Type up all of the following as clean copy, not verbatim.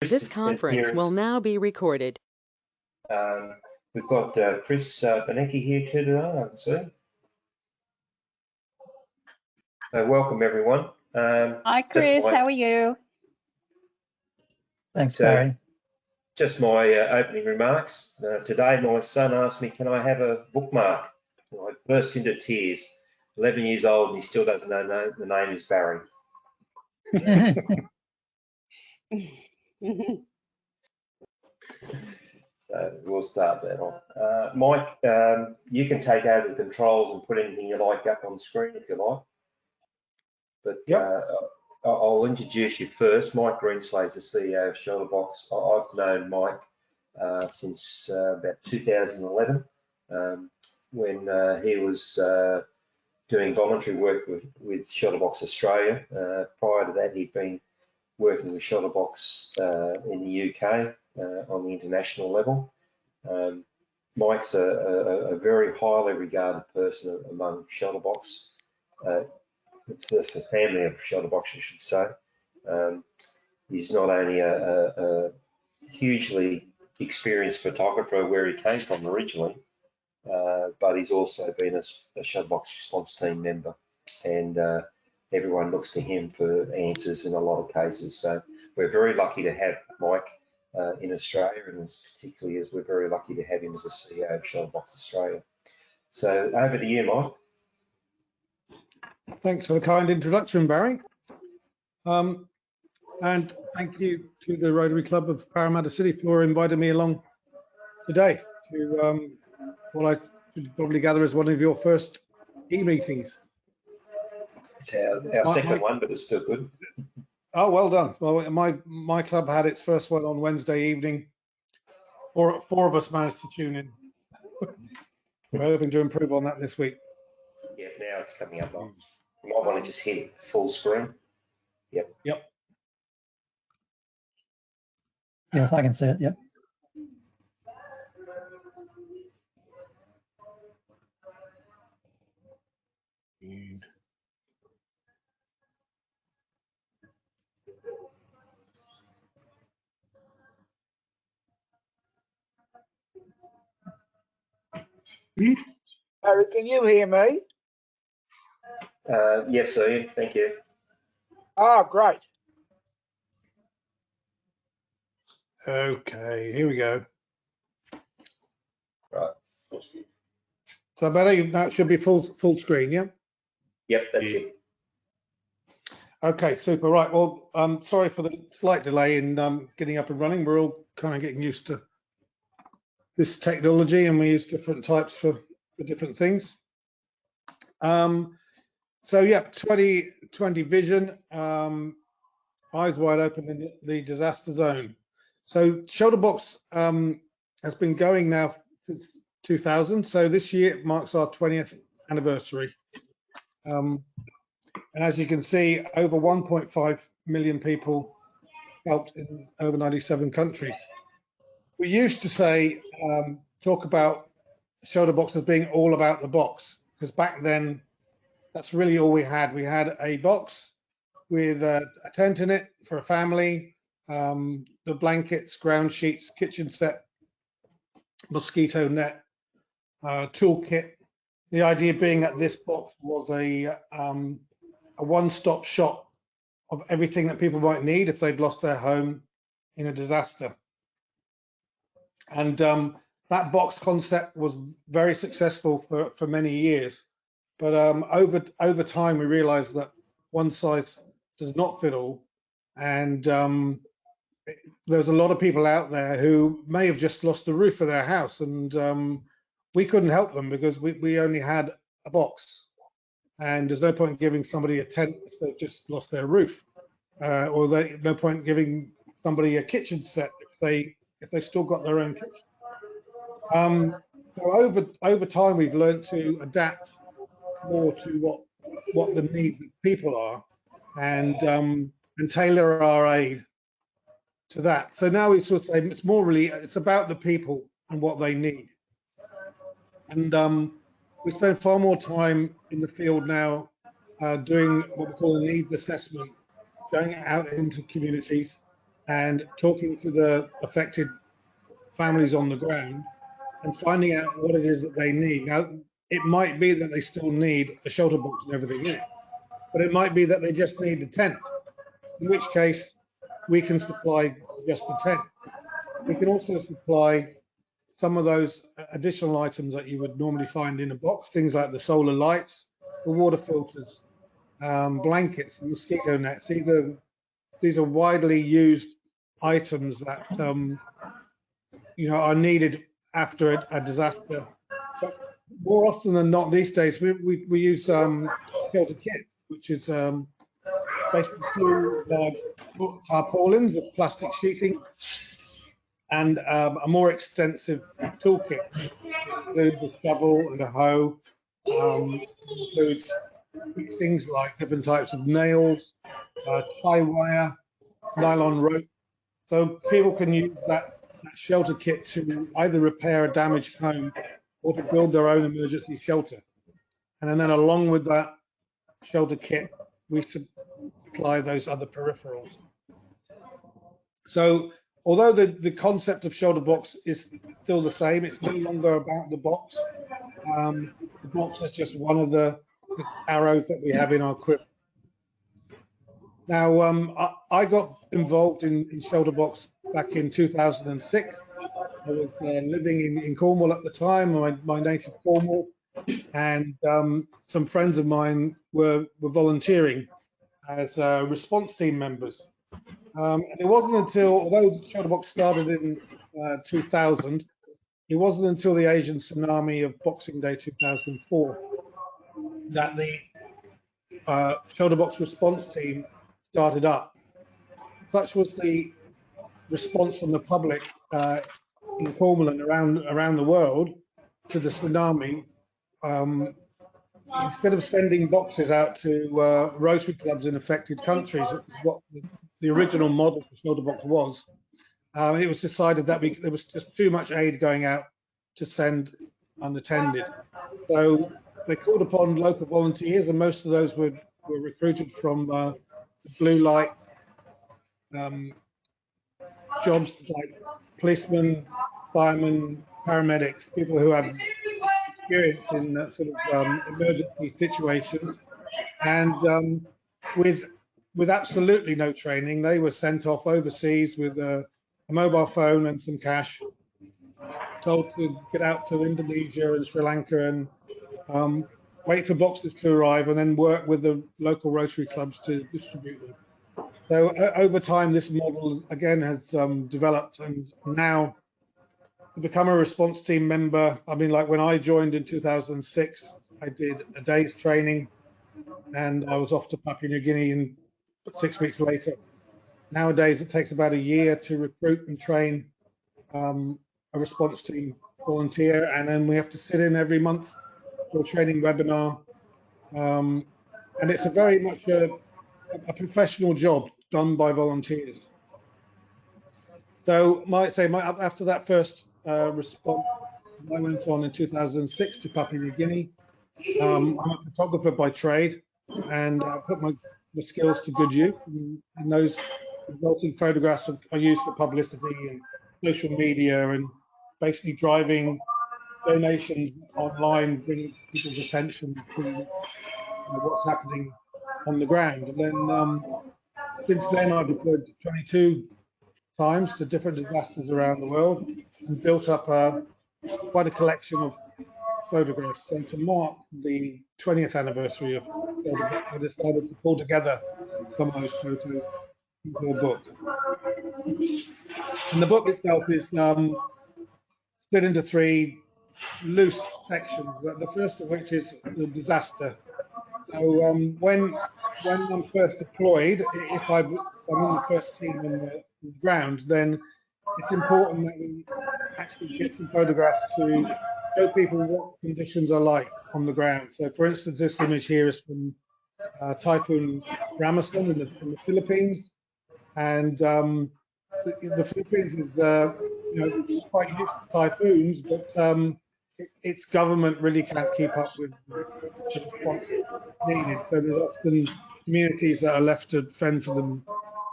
This conference will now be recorded. We've got Chris Benecki here too today, I can see. Welcome everyone. Hi Chris, how are you? Thanks, Barry. Just my opening remarks. Today my son asked me, can I have a bookmark? I burst into tears. 11 years old and he still doesn't know the name is Barry. So we'll start that off. Mike, you can take over the controls and put anything you like up on the screen if you like. But yep. I'll introduce you first. Mike Greenslade is the CEO of ShelterBox. I've known Mike since about 2011 when he was doing voluntary work with ShelterBox Australia. Prior to that, he'd been working with ShelterBox in the UK on the international level. Mike's a very highly regarded person among ShelterBox, the family of ShelterBox, I should say. He's not only a hugely experienced photographer where he came from originally, but he's also been a ShelterBox response team member, and everyone looks to him for answers in a lot of cases. So we're very lucky to have Mike in Australia, and particularly as we're very lucky to have him as the CEO of ShelterBox Australia. So over to you, Mike. Thanks for the kind introduction, Barry. And thank you to the Rotary Club of Parramatta City for inviting me along today to what I should probably gather is one of your first e-meetings. It's our second one, but it's still good. Oh, well done. Well, my club had its first one on Wednesday evening. Four of us managed to tune in. We're hoping to improve on that this week. Yeah, now it's coming up. You might want to just hit full screen. Yep. Yep. Yes, I can see it. Yep. Harry, can you hear me? Yes, sir. Thank you. Oh, great. Okay, here we go. Right. So, Barry, that should be full screen, yeah? Yep, that's it. Okay, super. Right. Well, sorry for the slight delay in getting up and running. We're all kind of getting used to this technology, and we use different types for different things. So yeah, 2020 vision, eyes wide open in the disaster zone. So ShelterBox has been going now since 2000. So this year it marks our 20th anniversary. And as you can see, over 1.5 million people helped in over 97 countries. We used to say, talk about ShelterBox as being all about the box, because back then, that's really all we had. We had a box with a tent in it for a family, the blankets, ground sheets, kitchen set, mosquito net, toolkit. The idea being that this box was a one-stop shop of everything that people might need if they'd lost their home in a disaster. And that box concept was very successful for many years. But over time, we realized that one size does not fit all. And there's a lot of people out there who may have just lost the roof of their house, and we couldn't help them because we only had a box. And there's no point giving somebody a tent if they've just lost their roof, or no point giving somebody a kitchen set if they still got their own kitchen. So over time, we've learned to adapt more to what the needs of people are, and tailor our aid to that. So now we sort of say it's about the people and what they need. And we spend far more time in the field now doing what we call a needs assessment, going out into communities and talking to the affected families on the ground and finding out what it is that they need. Now, it might be that they still need a shelter box and everything in it, but it might be that they just need the tent, in which case we can supply just the tent. We can also supply some of those additional items that you would normally find in a box, things like the solar lights, the water filters, blankets, mosquito nets. These are widely used items that are needed after a disaster. But more often than not these days, we use shelter kit, which is basically 2 large tarpaulins of plastic sheeting and a more extensive toolkit. It includes a shovel and a hoe. Includes things like different types of nails, tie wire, nylon rope. So people can use that shelter kit to either repair a damaged home or to build their own emergency shelter. And then along with that shelter kit, we supply those other peripherals. So although the concept of ShelterBox is still the same, it's no longer about the box. The box is just one of the arrows that we have in our quiver. Now, I got involved in ShelterBox back in 2006. I was living in Cornwall at the time, my native Cornwall, and some friends of mine were volunteering as response team members. And it wasn't until, although ShelterBox started in 2000, it wasn't until the Asian tsunami of Boxing Day 2004 that the ShelterBox response team started up. Such was the response from the public in Cornwall and around the world to the tsunami. Instead of sending boxes out to Rotary clubs in affected countries, which is what the original model for ShelterBox was, it was decided that there was just too much aid going out to send unattended. So they called upon local volunteers, and most of those were recruited from blue light jobs like policemen, firemen, paramedics, people who have experience in that sort of emergency situations. And with absolutely no training, they were sent off overseas with a mobile phone and some cash, told to get out to Indonesia and Sri Lanka and wait for boxes to arrive and then work with the local Rotary clubs to distribute them. So over time, this model again has developed, and now to become a response team member, I mean, like when I joined in 2006, I did a day's training and I was off to Papua New Guinea and 6 weeks later. Nowadays, it takes about a year to recruit and train a response team volunteer, and then we have to sit in every month for a training webinar. And it's a very much a professional job done by volunteers. So after that first response, I went on in 2006 to Papua New Guinea. I'm a photographer by trade, and I put my skills to good use. And those resulting photographs are used for publicity and social media, and basically driving donations online, bringing people's attention to what's happening on the ground. And then since then, I've deployed 22 times to different disasters around the world and built up quite a collection of photographs. So to mark the 20th anniversary of ShelterBox, I decided to pull together some of those photos into a book. And the book itself is split into 3 loose sections. The first of which is the disaster. So when I'm first deployed, if I'm in the first team on the ground, then it's important that we actually get some photographs to show people what conditions are like on the ground. So, for instance, this image here is from Typhoon Ramazan in the Philippines, and the Philippines is quite used to typhoons, but its government really can't keep up with the response needed. So there's often communities that are left to fend for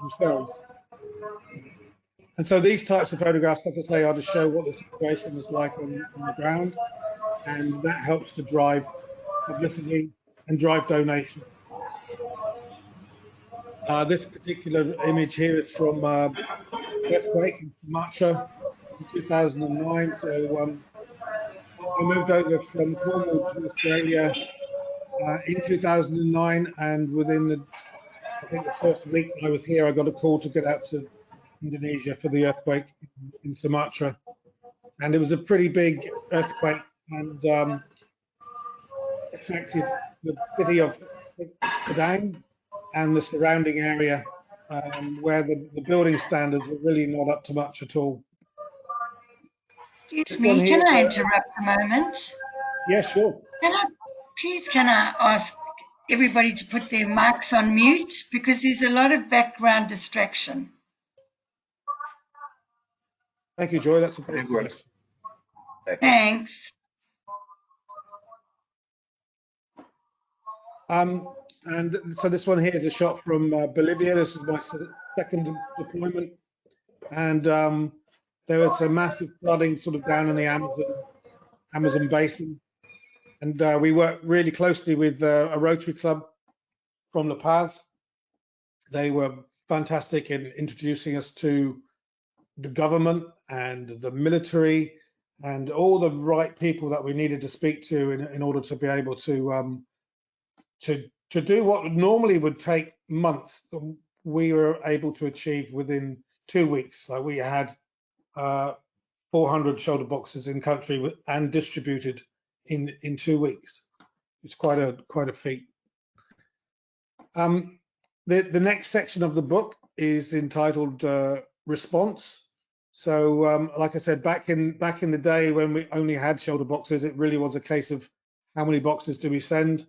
themselves. And so these types of photographs, like I say, are to show what the situation is like on the ground, and that helps to drive publicity and drive donation. This particular image here is from earthquake in Sumatra in 2009. So I moved over from Cornwall to Australia in 2009, and within I think the first week I was here, I got a call to get out to Indonesia for the earthquake in Sumatra, and it was a pretty big earthquake and affected the city of Padang and the surrounding area, where the building standards were really not up to much at all. Excuse me, can I interrupt a moment? Yeah, sure. Can I ask everybody to put their mics on mute, because there's a lot of background distraction. Thank you, Joy. That's a great question. Thanks. And so this one here is a shot from Bolivia. This is my second deployment, and there was a massive flooding sort of down in the Amazon basin, and we worked really closely with a Rotary Club from La Paz. They were fantastic in introducing us to the government and the military and all the right people that we needed to speak to in order to be able to do what normally would take months. We were able to achieve within 2 weeks. Like, we had 400 shoulder boxes in country and distributed in 2 weeks. It's quite a feat. The next section of the book is entitled Response. So like I said, back in the day when we only had shoulder boxes, it really was a case of how many boxes do we send.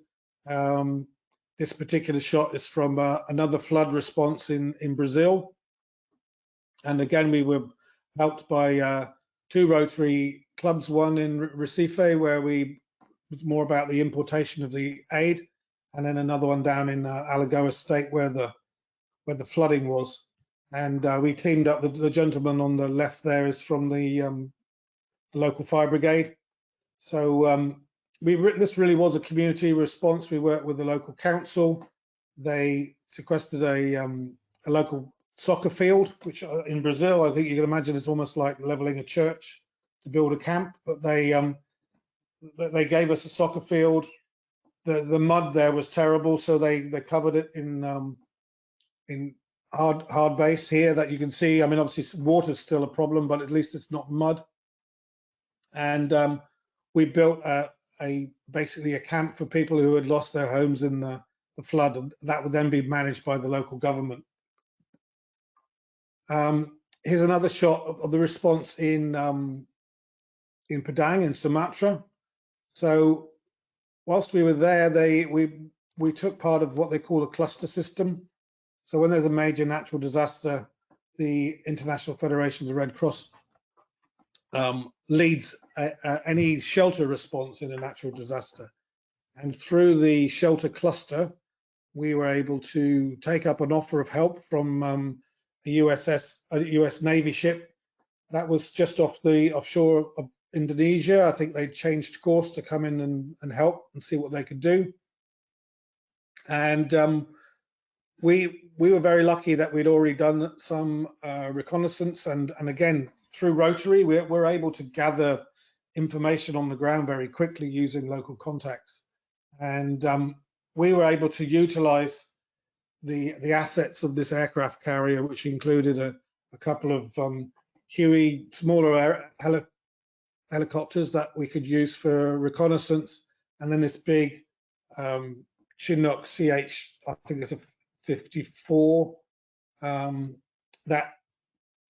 This particular shot is from another flood response in Brazil, and again we were helped by 2 Rotary clubs, one in Recife where it was more about the importation of the aid, and then another one down in Alagoas State where the flooding was. And we teamed up. The gentleman on the left there is from the local fire brigade. So this really was a community response. We worked with the local council. They sequestered a local soccer field, which in Brazil, I think you can imagine, is almost like leveling a church to build a camp. But they gave us a soccer field. The mud there was terrible, so they covered it in hard base here that you can see. I mean, obviously water's still a problem, but at least it's not mud. And we built basically a camp for people who had lost their homes in the flood, and that would then be managed by the local government. Here's another shot of the response in Padang in Sumatra. So whilst we were there, we took part of what they call a cluster system. So when there's a major natural disaster, the International Federation of the Red Cross leads any shelter response in a natural disaster. And through the shelter cluster, we were able to take up an offer of help from a US Navy ship that was just offshore of Indonesia. I think they changed course to come in and help and see what they could do. And we were very lucky that we'd already done some reconnaissance, and again, through Rotary, we're able to gather information on the ground very quickly using local contacts. And we were able to utilize the assets of this aircraft carrier, which included a couple of Huey smaller helicopters that we could use for reconnaissance, and then this big Chinook CH, I think it's a 54, that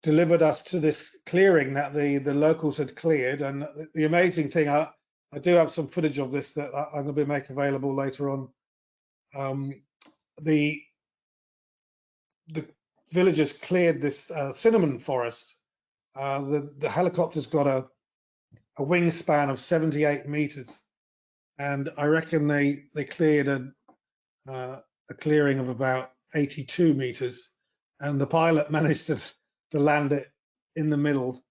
delivered us to this clearing that the locals had cleared. And the amazing thing, I do have some footage of this that I'm going to make available later on. The villagers cleared this cinnamon forest. The helicopters got a wingspan of 78 meters, and I reckon they cleared a clearing of about 82 meters, and the pilot managed to land it in the middle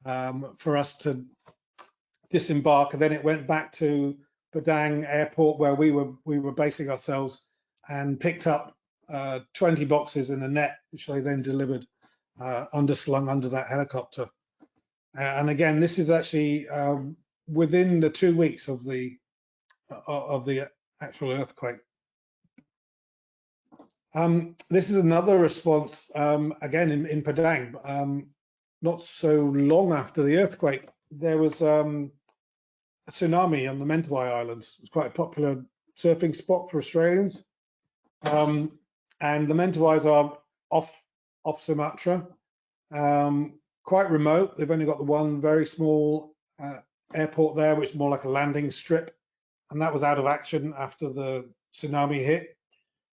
for us to disembark, and then it went back to Padang Airport where we were basing ourselves, and picked up 20 boxes in a net, which they then delivered underslung under that helicopter. And again, this is actually within the 2 weeks of the actual earthquake. This is another response, again in Padang. Not so long after the earthquake, there was a tsunami on the Mentawai Islands. It was quite a popular surfing spot for Australians. And the Mentawais are off Sumatra, quite remote. They've only got the one very small airport there, which is more like a landing strip, and that was out of action after the tsunami hit.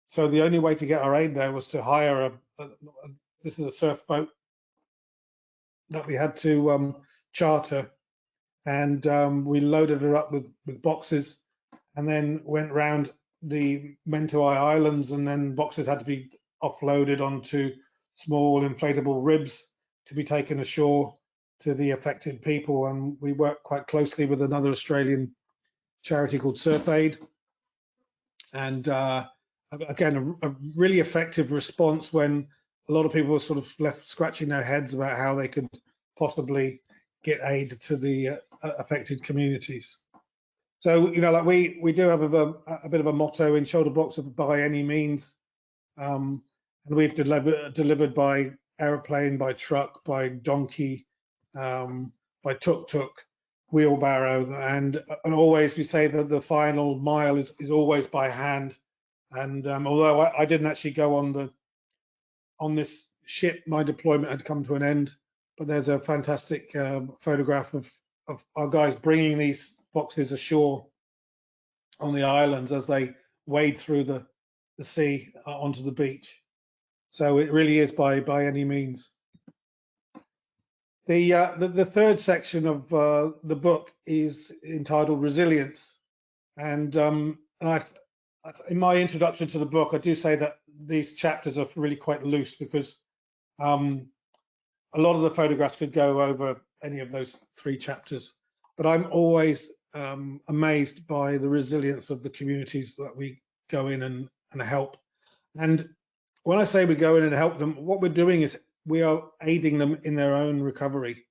So the only way to get our aid there was to hire this is a surf boat that we had to charter, and we loaded her up with boxes, and then went round the Mentawai Islands, and then boxes had to be offloaded onto small inflatable ribs to be taken ashore to the affected people. And we worked quite closely with another Australian charity called Surf Aid, and again, a really effective response when a lot of people were sort of left scratching their heads about how they could possibly get aid to the affected communities. So, you know, like we do have a bit of a motto in ShelterBox of by any means, and we've delivered by aeroplane, by truck, by donkey, by tuk-tuk, wheelbarrow, and always we say that the final mile is always by hand. And although I didn't actually go on this ship, my deployment had come to an end, but there's a fantastic photograph of our guys bringing these boxes ashore on the islands as they wade through the sea onto the beach. So it really is by any means. The third section of the book is entitled Resilience, and in my introduction to the book, I do say that these chapters are really quite loose because a lot of the photographs could go over any of those 3 chapters. But I'm always amazed by the resilience of the communities that we go in and help. And when I say we go in and help them, what we're doing is we are aiding them in their own recovery.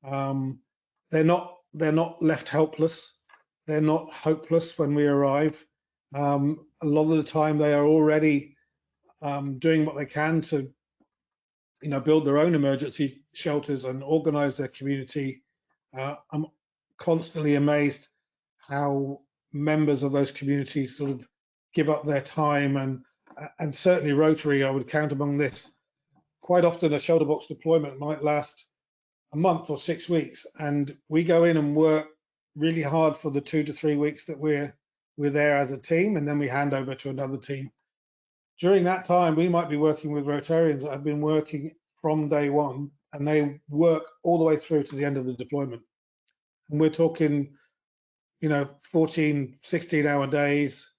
They're not left helpless. They're not hopeless when we arrive. A lot of the time they are already doing what they can to, you know, build their own emergency shelters and organize their community. I'm constantly amazed how members of those communities sort of give up their time, and certainly Rotary, I would count among this. Quite often a ShelterBox deployment might last a month or 6 weeks, and we go in and work really hard for the 2 to 3 weeks that we're there as a team, and then we hand over to another team. During that time, we might be working with Rotarians that have been working from day one, and they work all the way through to the end of the deployment. And we're talking, you know, 14, 16-hour days,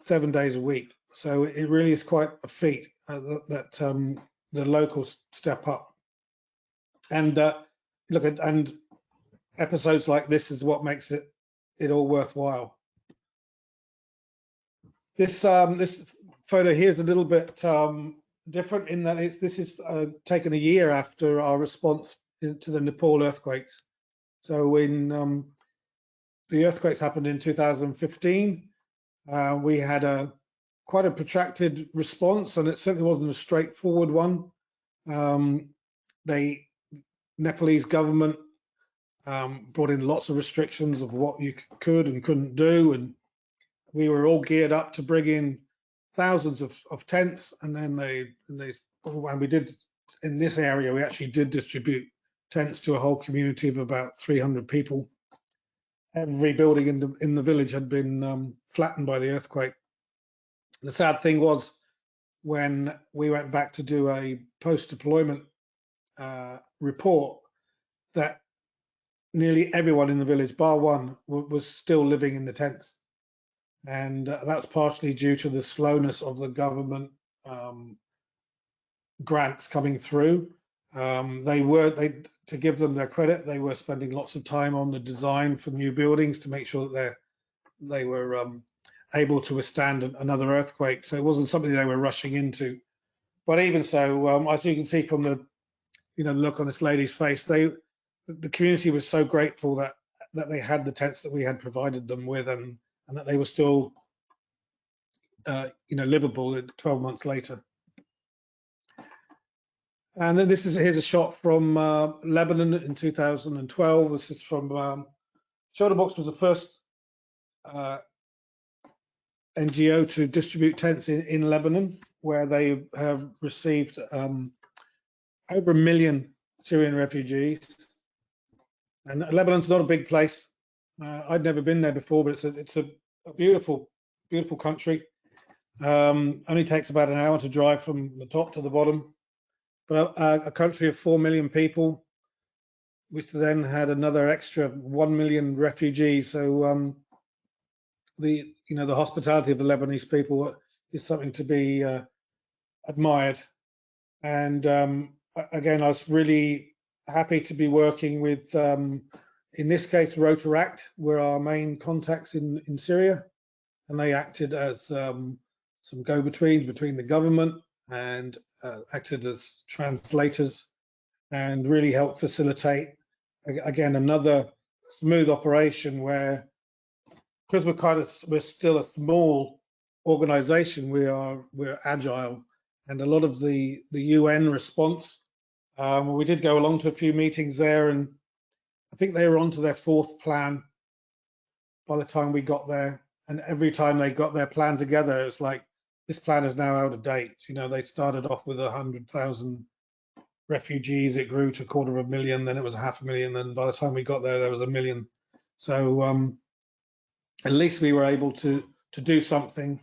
7 days a week. So it really is quite a feat that the locals step up. And look at, and episodes like this is what makes it all worthwhile. This photo here is a little bit different in that this is taken a year after our response to the Nepal earthquakes. So when the earthquakes happened in 2015, we had quite a protracted response, and it certainly wasn't a straightforward one. The Nepalese government brought in lots of restrictions of what you could and couldn't do, and we were all geared up to bring in thousands of tents, and then we did in this area, we actually did distribute tents to a whole community of about 300 people. Every building in the village had been flattened by the earthquake. The sad thing was when we went back to do a post-deployment report, that nearly everyone in the village, bar one, was still living in the tents. And that's partially due to the slowness of the government grants coming through. To give them their credit, they were spending lots of time on the design for new buildings to make sure that they were able to withstand another earthquake. So it wasn't something they were rushing into. But even so, as you can see from the look on this lady's face, the community was so grateful that they had the tents that we had provided them with, and that they were still livable 12 months later. And then here's a shot from Lebanon in 2012. This is from ShelterBox was the first NGO to distribute tents in Lebanon, where they have received over 1 million Syrian refugees. And Lebanon's not a big place. I'd never been there before, but it's a beautiful, beautiful country. Only takes about an hour to drive from the top to the bottom. But a country of 4 million people, which then had another extra 1 million refugees. So the hospitality of the Lebanese people is something to be admired. And again, I was really happy to be working with, in this case, Rotary were our main contacts in Syria, and they acted as some go-betweens between the government and acted as translators and really helped facilitate, again, another smooth operation where, because we're still a small organization, we're agile, and a lot of the UN response, we did go along to a few meetings there, and I think they were onto their 4th plan by the time we got there. And every time they got their plan together, it's like, this plan is now out of date. They started off with 100,000 refugees. It grew to 250,000, then it was 500,000. And by the time we got there was 1 million. So at least we were able to do something.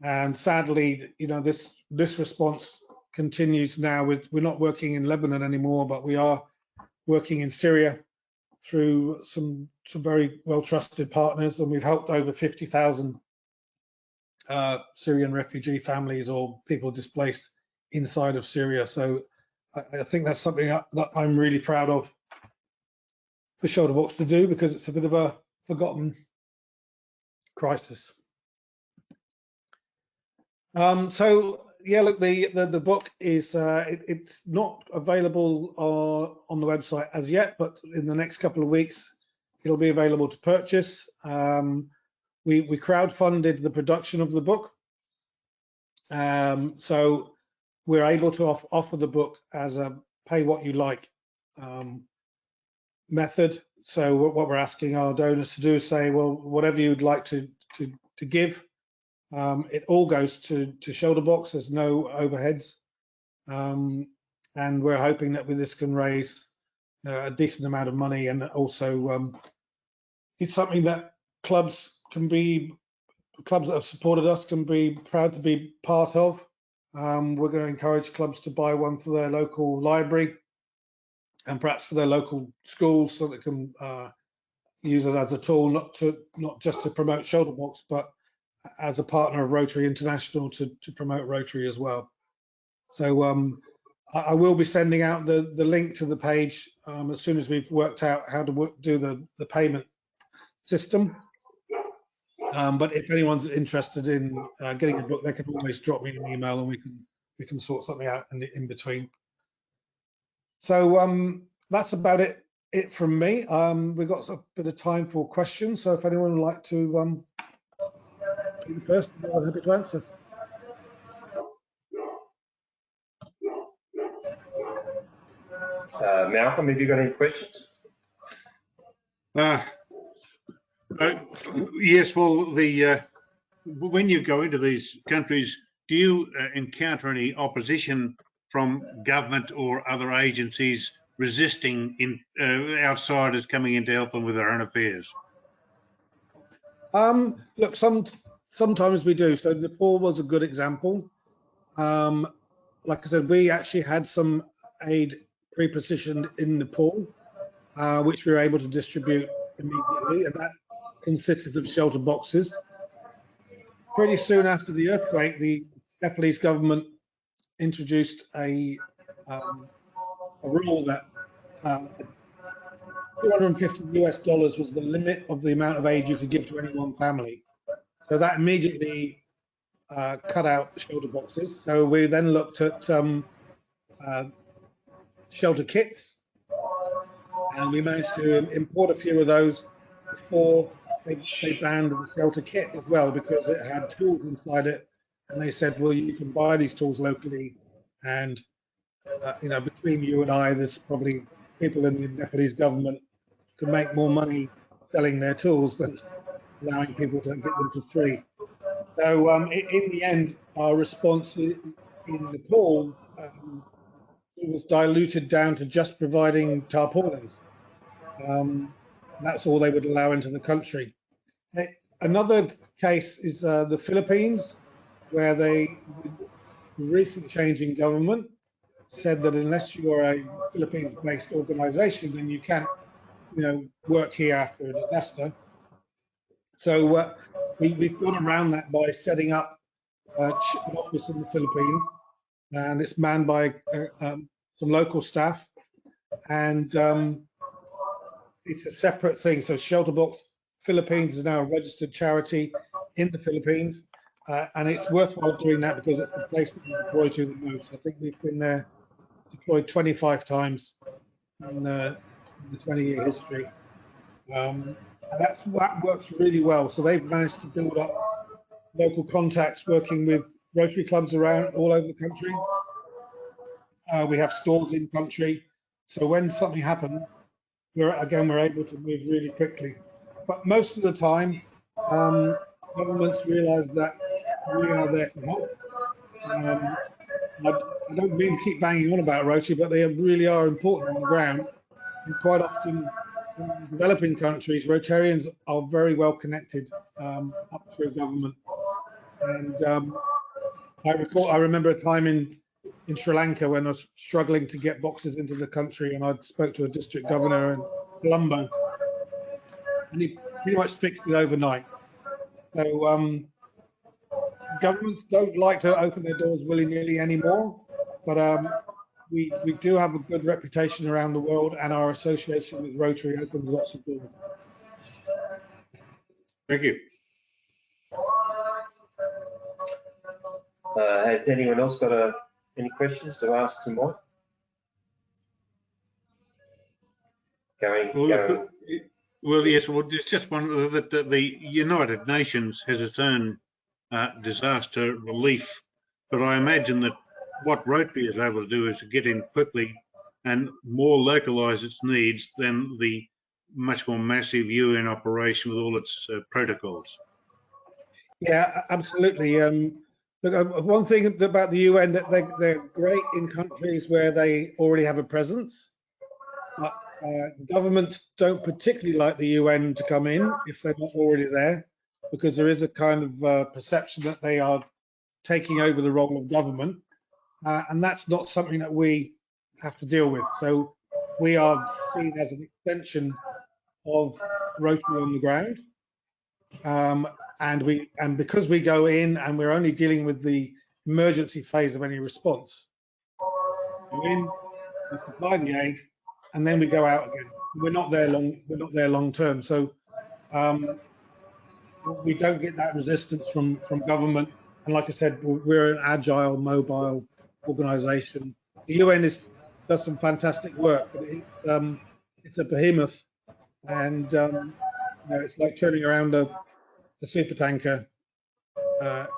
And sadly, this response continues now. We're not working in Lebanon anymore, but we are working in Syria through some very well-trusted partners, and we've helped over 50,000 Syrian refugee families or people displaced inside of Syria. So I think that's something that I'm really proud of for ShelterBox to do, because it's a bit of a forgotten crisis. So yeah, look, the book is it's not available on the website as yet, but in the next couple of weeks it'll be available to purchase. We crowdfunded the production of the book, so we're able to offer the book as a pay what you like method. So what we're asking our donors to do is say, well, whatever you'd like to give, it all goes to ShelterBox. There's no overheads, and we're hoping that with this can raise a decent amount of money, and also it's something that clubs that have supported us can be proud to be part of. We're going to encourage clubs to buy one for their local library and perhaps for their local schools, so they can use it as a tool, not just to promote ShelterBox, but as a partner of Rotary International to promote Rotary as well. So I will be sending out the link to the page as soon as we've worked out how to do the payment system. But if anyone's interested in getting a book, they can always drop me an email, and we can sort something out in between. So that's about it from me. We've got a bit of time for questions, so if anyone would like to be the first, I'm happy to answer. Malcolm, have you got any questions? Yes, well, when you go into these countries, do you encounter any opposition from government or other agencies resisting outsiders coming in to help them with their own affairs? Look, sometimes we do. So Nepal was a good example. Like I said, we actually had some aid pre-positioned in Nepal, which we were able to distribute immediately, and that consisted of shelter boxes. Pretty soon after the earthquake, the Nepalese government introduced a rule that $250 was the limit of the amount of aid you could give to any one family. So that immediately cut out the shelter boxes. So we then looked at shelter kits, and we managed to import a few of those before they banned the shelter kit as well, because it had tools inside it. And they said, well, you can buy these tools locally, and you know, between you and I, there's probably people in the Nepalese government could make more money selling their tools than allowing people to get them for free. So in the end, our response in Nepal it was diluted down to just providing tarpaulins. That's all they would allow into the country. Another case is the Philippines, where the recent change in government said that unless you are a Philippines-based organisation, then you can't, you know, work here after a disaster. So we've gone around that by setting up an office in the Philippines, and it's manned by some local staff, and it's a separate thing. So ShelterBox Philippines is now a registered charity in the Philippines, and it's worthwhile doing that because it's the place that we deploy to the most. I think we've been there deployed 25 times in the 20-year history. And that works really well. So they've managed to build up local contacts working with Rotary clubs around all over the country. We have stores in country. So when something happens, we're able to move really quickly. But most of the time, governments realize that we are there to help. I don't mean to keep banging on about Rotary, but they really are important on the ground. And quite often in developing countries, Rotarians are very well connected up through government. And I remember a time in Sri Lanka when I was struggling to get boxes into the country, and I spoke to a district governor in Colombo, and he pretty much fixed it overnight. So governments don't like to open their doors willy-nilly anymore, but we do have a good reputation around the world, and our association with Rotary opens lots of doors. Thank you. Has anyone else got any questions to ask to Mike? Well, yes. Well, there's just one that the United Nations has its own disaster relief, but I imagine that what Rotary is able to do is to get in quickly and more localise its needs than the much more massive UN operation with all its protocols. Yeah, absolutely. Look, one thing about the UN, that they're great in countries where they already have a presence. But governments don't particularly like the UN to come in if they're not already there, because there is a kind of perception that they are taking over the role of government, and that's not something that we have to deal with. So we are seen as an extension of Rotary on the ground, and because we go in and we're only dealing with the emergency phase of any response, we go in, we supply the aid, and then we go out again. We're not there long term. So we don't get that resistance from government. And like I said, we're an agile, mobile organisation. The UN does some fantastic work, but it's a behemoth, and you know, it's like turning around the super tanker. There's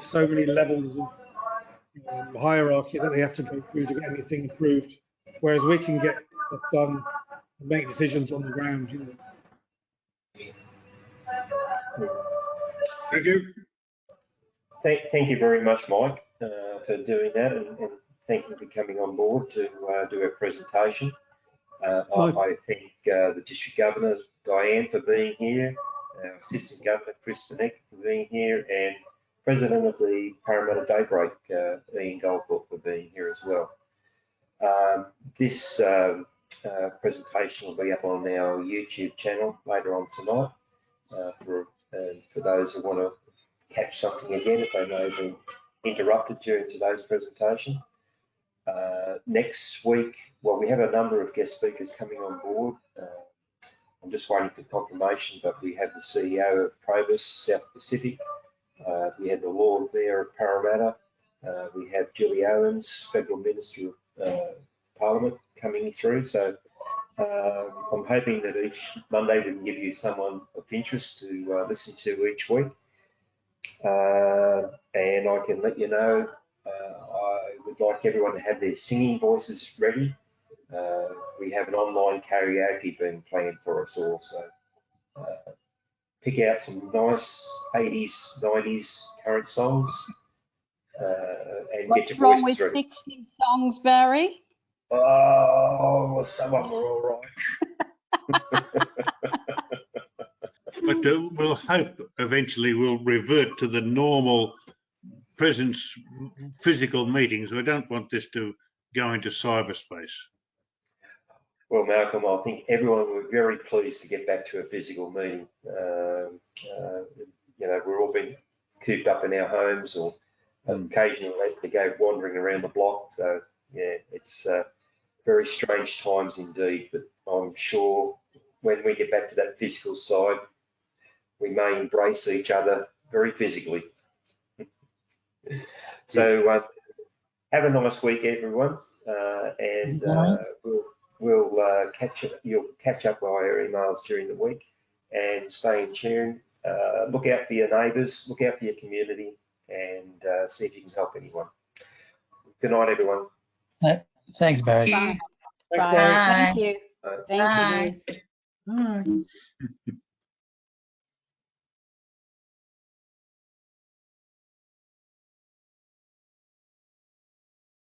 so many levels of hierarchy that they have to go through to get anything approved, whereas we can get stuff done and make decisions on the ground. You know. Thank you. Thank you very much, Mike, for doing that, and thank you for coming on board to do our presentation. I thank the District Governor, Diane, for being here, our Assistant Governor, Chris Benek, for being here, and President of the Parramatta Daybreak, Ian Goldthorpe, for being here as well. This presentation will be up on our YouTube channel later on tonight for those who want to catch something again if they may have been interrupted during today's presentation. Next week, well, we have a number of guest speakers coming on board. I'm just waiting for confirmation, but we have the CEO of Provis South Pacific. We have the Lord Mayor of Parramatta. We have Julie Owens, Federal Minister of Parliament, coming through. So I'm hoping that each Monday we can give you someone of interest to listen to each week. And I can let you know, I would like everyone to have their singing voices ready. We have an online karaoke being planned for us all. So pick out some nice 80s, 90s current songs. And What's get your wrong voices with ready. 60s songs, Barry? Oh, well, some of them are all right. But we'll hope eventually we'll revert to the normal presence physical meetings. We don't want this to go into cyberspace. Well, Malcolm, I think everyone were very pleased to get back to a physical meeting. You know, we're all been cooped up in our homes, or occasionally to go wandering around the block. So yeah, it's very strange times indeed, but I'm sure when we get back to that physical side, we may embrace each other very physically. So have a nice week, everyone, and we'll catch up. You'll catch up via emails during the week, and stay in tune. Look out for your neighbours, look out for your community, and see if you can help anyone. Good night, everyone. Thanks, Barry. Bye. Thanks, Bye. Barry. Thank you. Bye. Thank you. Bye.